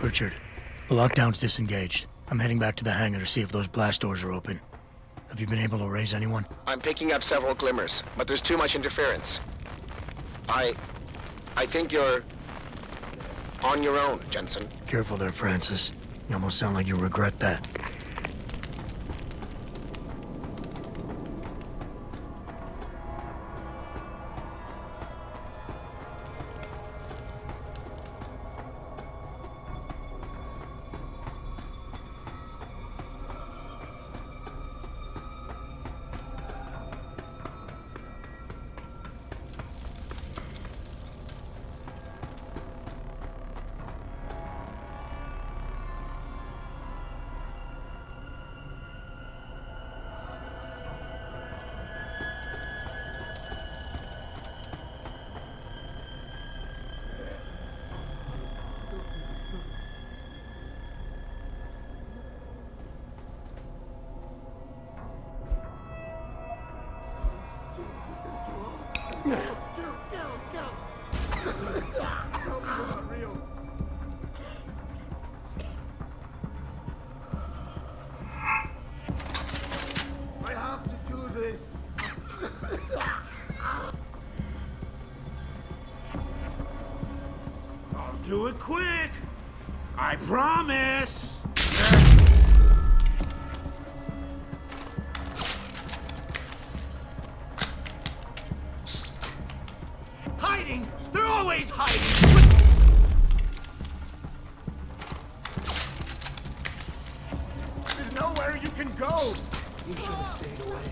Richard, the lockdown's disengaged. I'm heading back to the hangar to see if those blast doors are open. Have you been able to raise anyone? I'm picking up several glimmers, but there's too much interference. I think you're on your own, Jensen. Careful there, Francis. You almost sound like you regret that. I have to do this. I'll do it quick. I promise. Hiding! They're always hiding! There's nowhere you can go. You should have stayed away.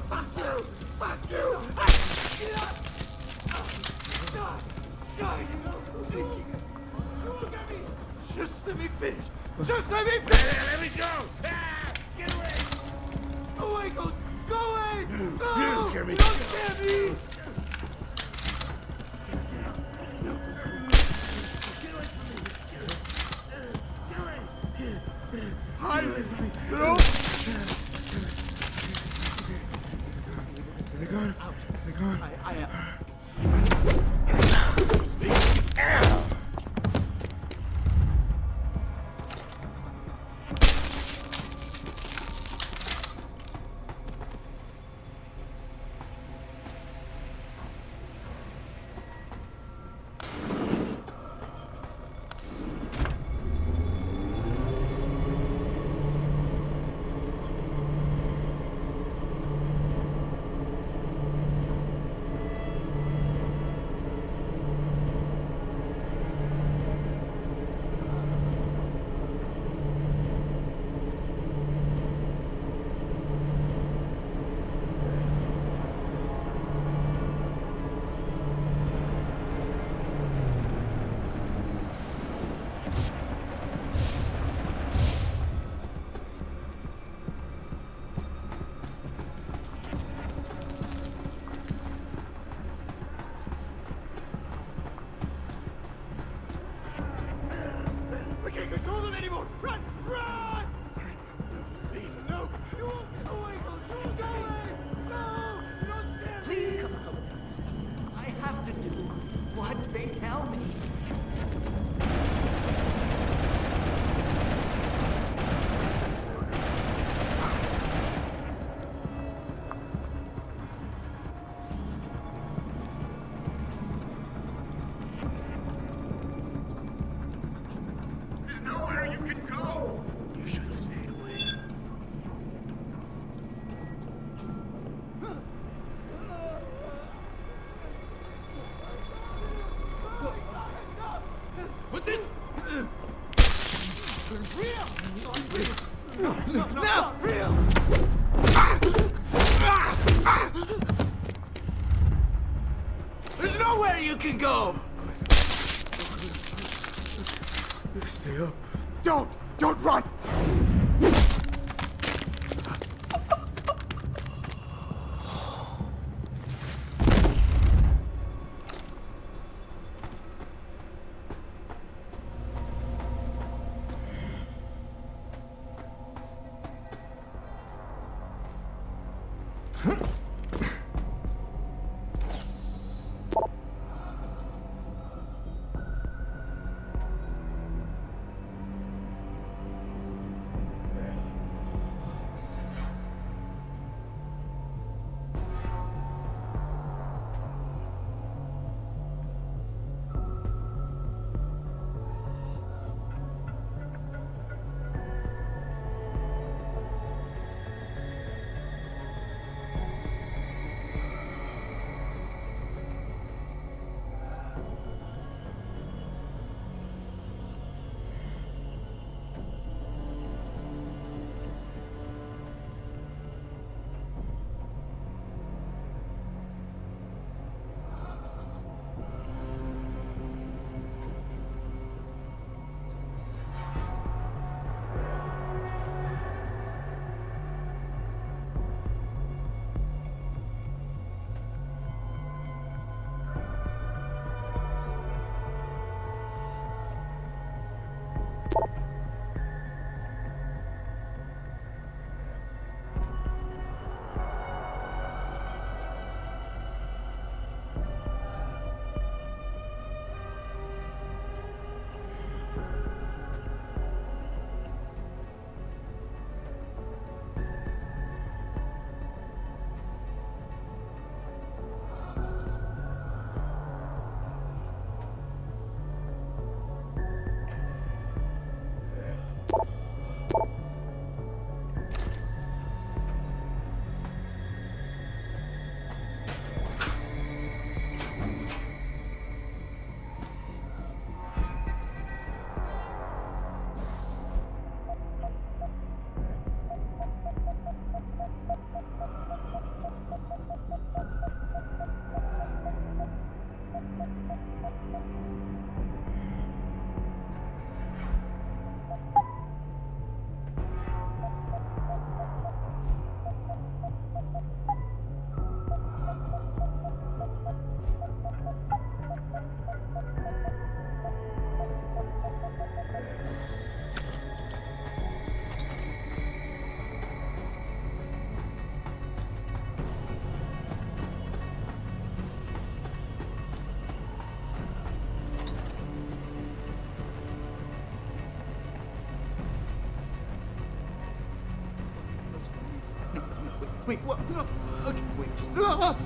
Fuck you! Fuck you! Just let me finish. Just let me finish. Let me go. Ah, get away. Go away, Ghost. Go away. No. You didn't scare me. Don't scare me. Hide with me. No. Is it gone? Is it gone? I am. I can't control them anymore. Run! Run! No! You won't get away, Ghost. You won't go away. No! You don't scare me. Please come out. I have to do what they tell me. There's nowhere you can go. You should have stayed away. What's this? No! Real! There's nowhere you can go! Stay up. Don't run! Wait, what? No. Okay, wait. Just...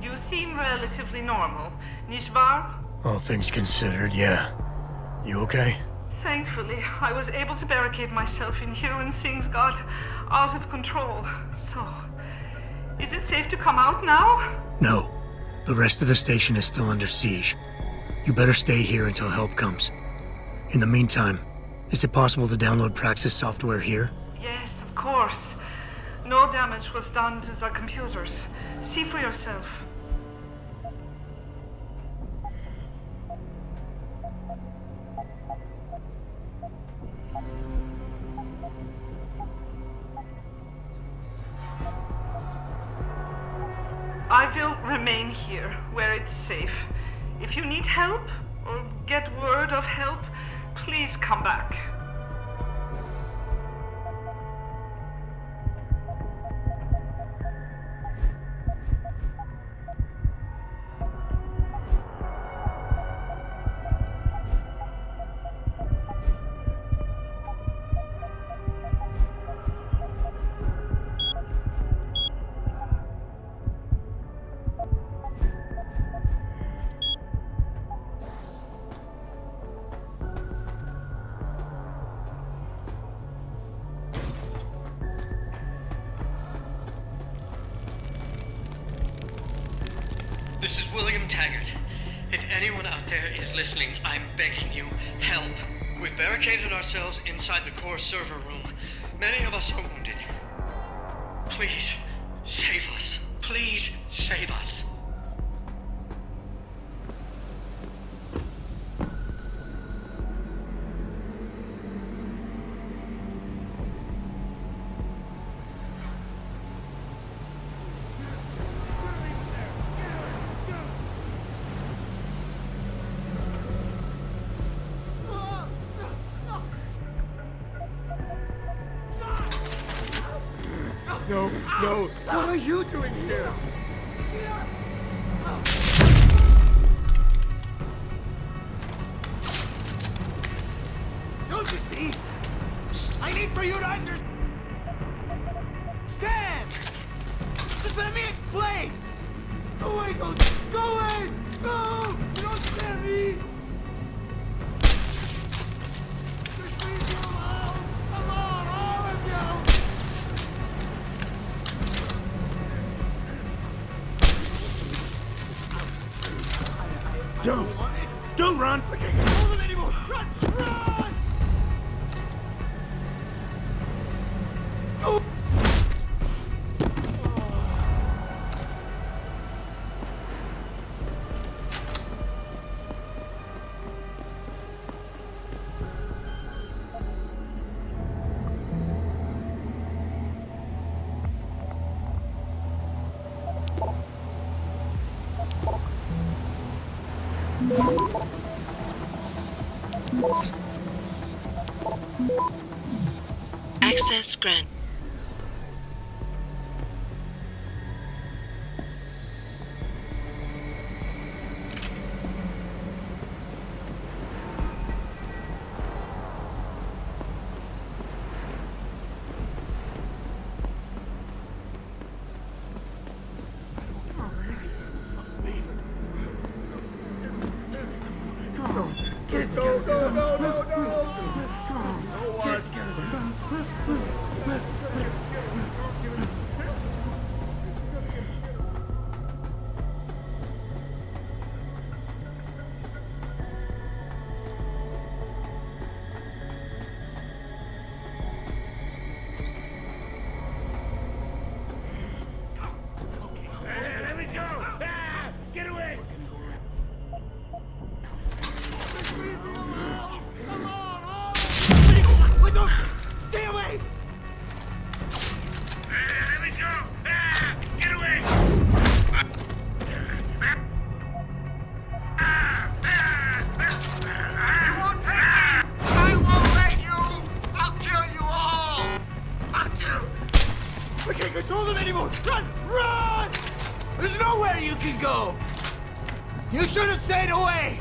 You seem relatively normal, nicht wahr? All things considered, yeah. You okay? Thankfully, I was able to barricade myself in here when things got out of control. So, is it safe to come out now? No. The rest of the station is still under siege. You better stay here until help comes. In the meantime, is it possible to download Praxis software here? Yes, of course. No damage was done to the computers. See for yourself. I will remain here, where it's safe. If you need help, or get word of help, please come back. This is William Taggart. If anyone out there is listening, I'm begging you, help. We've barricaded ourselves inside the core server room. Many of us are wounded. Please, save us. Please, save us. No, no. What are you doing here? Don't you see? I need for you to understand. Just let me explain. Go away, Ghost. Go away. No, you don't scare me. Just leave me alone. Alone, all of you. Don't run. I can't control them anymore. Run, run. Oh. Access granted. Control them anymore! Run! Run! There's nowhere you can go! You should have stayed away!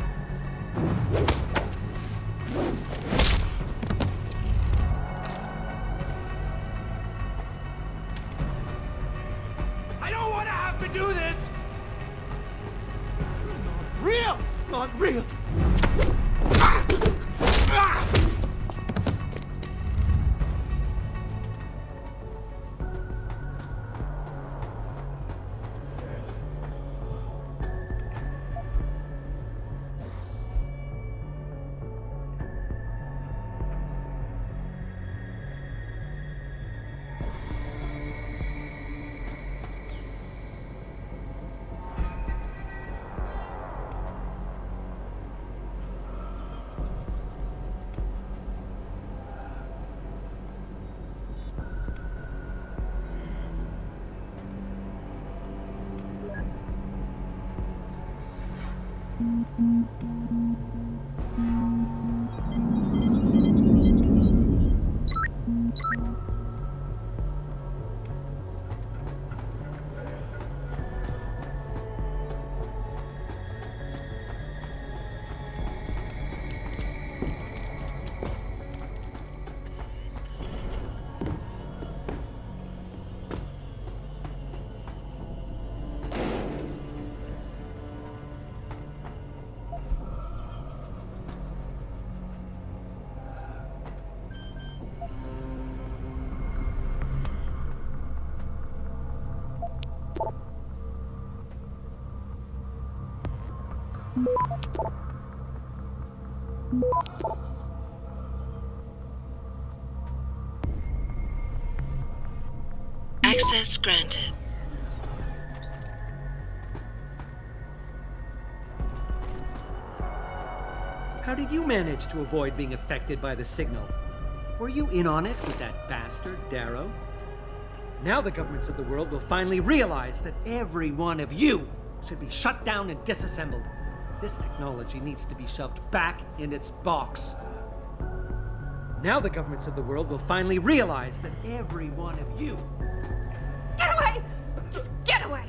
I don't want to have to do this! Real! Not real! Ah! Ah! Access granted. How did you manage to avoid being affected by the signal? Were you in on it with that bastard, Darrow? Now the governments of the world will finally realize that every one of you should be shut down and disassembled. This technology needs to be shoved back in its box. Now the governments of the world will finally realize that every one of you Get away! Just get away!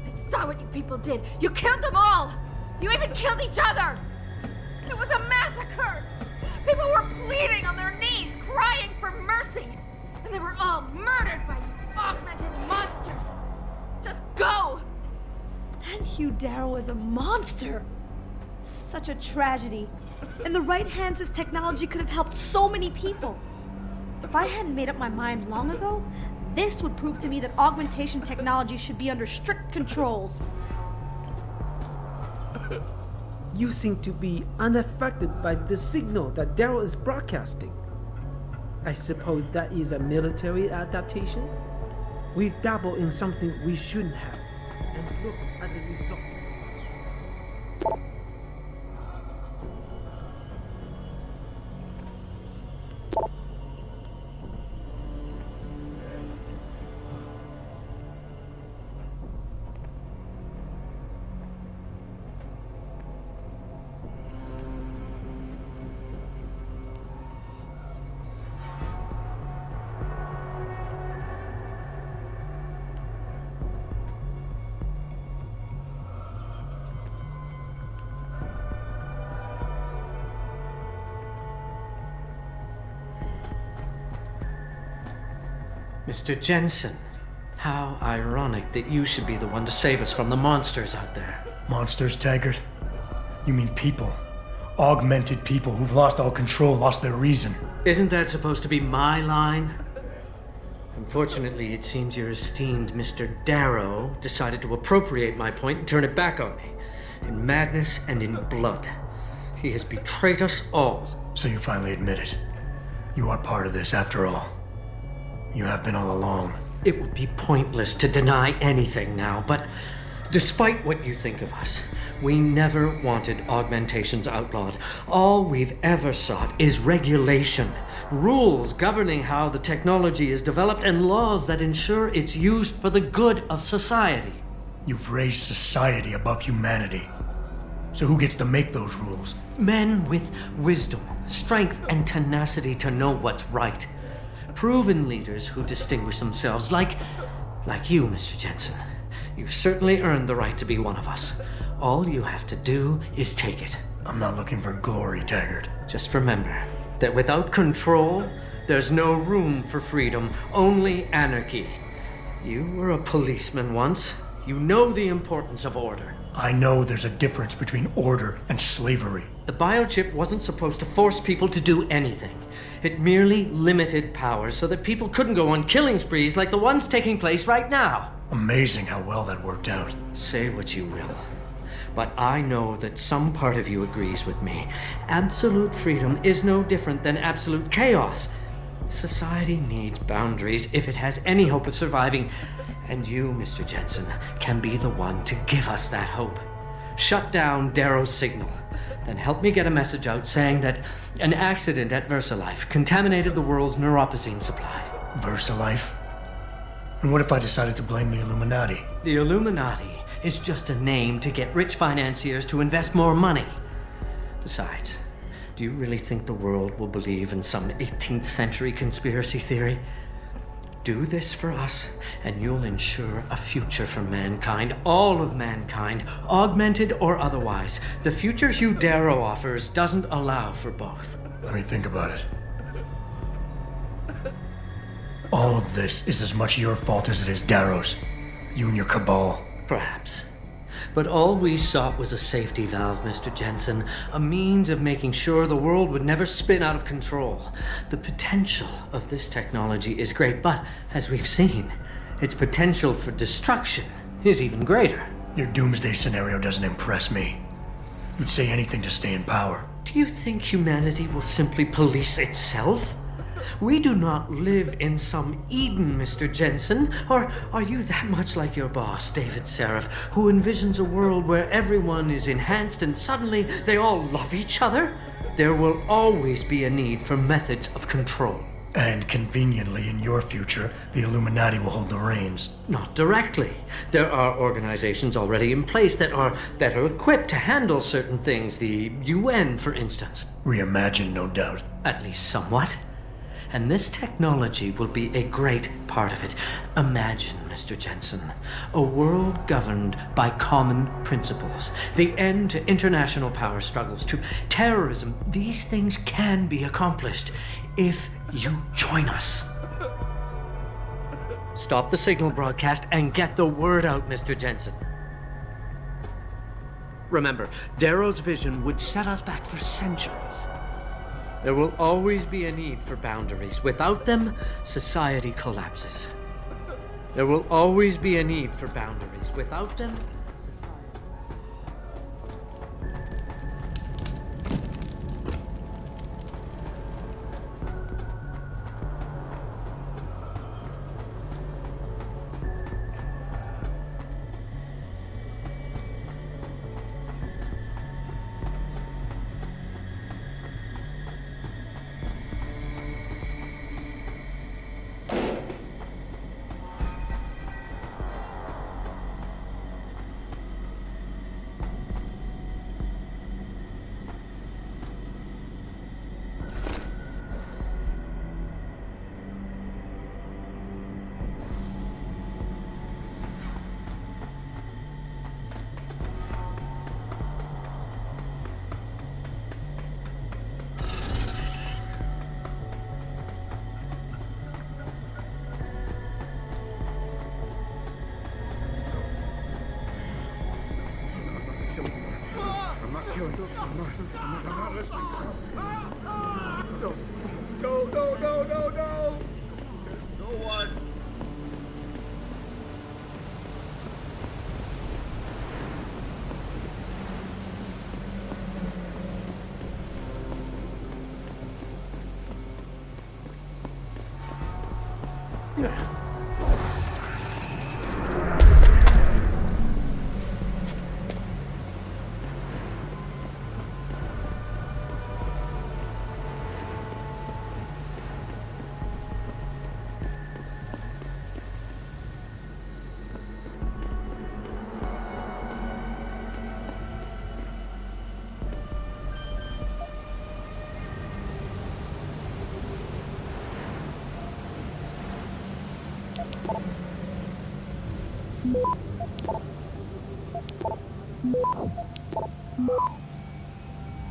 I saw what you people did. You killed them all! You even killed each other! It was a massacre! People were pleading on their knees, crying for mercy! And they were all murdered by you augmented monsters! Just go! That Hugh Darrow is a monster! Such a tragedy. In the right hands, this technology could have helped so many people. If I hadn't made up my mind long ago, this would prove to me that augmentation technology should be under strict controls. You seem to be unaffected by the signal that Darrow is broadcasting. I suppose that is a military adaptation? We've dabbled in something we shouldn't have. And look at the result. Mr. Jensen, how ironic that you should be the one to save us from the monsters out there. Monsters, Taggart? You mean people. Augmented people who've lost all control, lost their reason. Isn't that supposed to be my line? Unfortunately, it seems your esteemed Mr. Darrow decided to appropriate my point and turn it back on me. In madness and in blood. He has betrayed us all. So you finally admit it. You are part of this, after all. You have been all along. It would be pointless to deny anything now, but despite what you think of us, we never wanted augmentations outlawed. All we've ever sought is regulation, rules governing how the technology is developed, and laws that ensure it's used for the good of society. You've raised society above humanity. So who gets to make those rules? Men with wisdom, strength, and tenacity to know what's right. Proven leaders who distinguish themselves like you, Mr. Jensen. You've certainly earned the right to be one of us. All you have to do is take it. I'm not looking for glory, Taggart. Just remember that without control, there's no room for freedom, only anarchy. You were a policeman once. You know the importance of order. I know there's a difference between order and slavery. The biochip wasn't supposed to force people to do anything. It merely limited powers so that people couldn't go on killing sprees like the ones taking place right now. Amazing how well that worked out. Say what you will, but I know that some part of you agrees with me. Absolute freedom is no different than absolute chaos. Society needs boundaries if it has any hope of surviving. And you, Mr. Jensen, can be the one to give us that hope. Shut down Darrow's signal. Then help me get a message out saying that an accident at VersaLife contaminated the world's neuropozyne supply. VersaLife? And what if I decided to blame the Illuminati? The Illuminati is just a name to get rich financiers to invest more money. Besides, do you really think the world will believe in some 18th century conspiracy theory? Do this for us, and you'll ensure a future for mankind, all of mankind, augmented or otherwise. The future Hugh Darrow offers doesn't allow for both. Let me think about it. All of this is as much your fault as it is Darrow's. You and your cabal. Perhaps. But all we sought was a safety valve, Mr. Jensen, a means of making sure the world would never spin out of control. The potential of this technology is great, but as we've seen, its potential for destruction is even greater. Your doomsday scenario doesn't impress me. You'd say anything to stay in power. Do you think humanity will simply police itself? We do not live in some Eden, Mr. Jensen. Or are you that much like your boss, David Seraph, who envisions a world where everyone is enhanced and suddenly they all love each other? There will always be a need for methods of control. And conveniently, in your future, the Illuminati will hold the reins. Not directly. There are organizations already in place that are better equipped to handle certain things, the UN, for instance. Reimagined, no doubt. At least somewhat. And this technology will be a great part of it. Imagine, Mr. Jensen, a world governed by common principles. The end to international power struggles, to terrorism. These things can be accomplished if you join us. Stop the signal broadcast and get the word out, Mr. Jensen. Remember, Darrow's vision would set us back for centuries. There will always be a need for boundaries. Without them, society collapses. There will always be a need for boundaries. Without them, No. No one.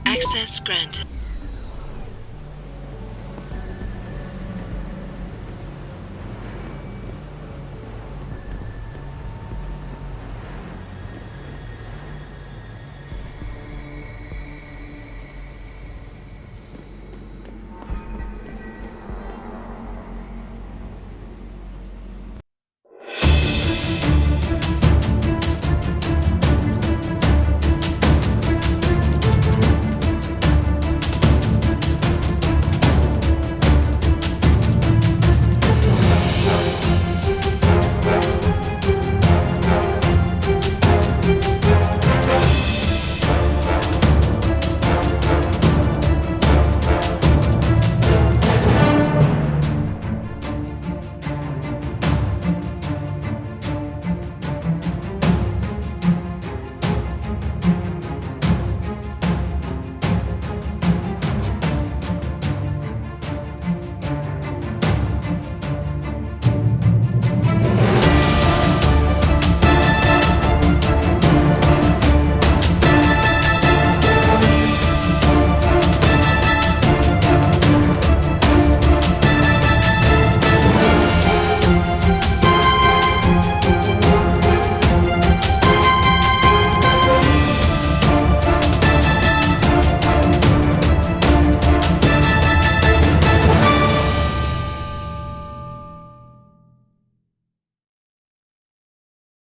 Access granted.